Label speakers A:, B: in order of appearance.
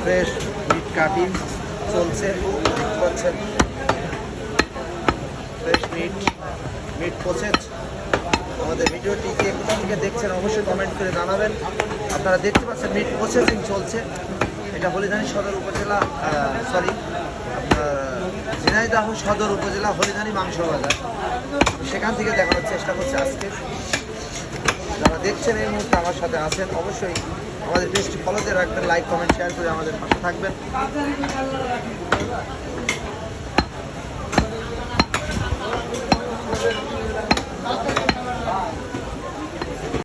A: Fresh meet cutting চলছে, পাচ্ছেন fresh meet process. আমাদের ভিডিওটি কে কোথা থেকে দেখছেন অবশ্যই কমেন্ট করে জানাবেন। আপনারা দেখতে পাচ্ছেন মিট প্রসেসিং চলছে। এটা হলিধানি সদর উপজেলা আপনার ঝিনাইদহ সদর উপজেলা হলিধানি মাংস বাজার, সেখান থেকে দেখানোর চেষ্টা করছে আজকে। যারা দেখছেন এই মুহূর্তে আমার সাথে আছেন, অবশ্যই আমাদের পেজটি ফলো দিয়ে রাখবেন, লাইক কমেন্ট শেয়ার করে আমাদের পাশে থাকবেন।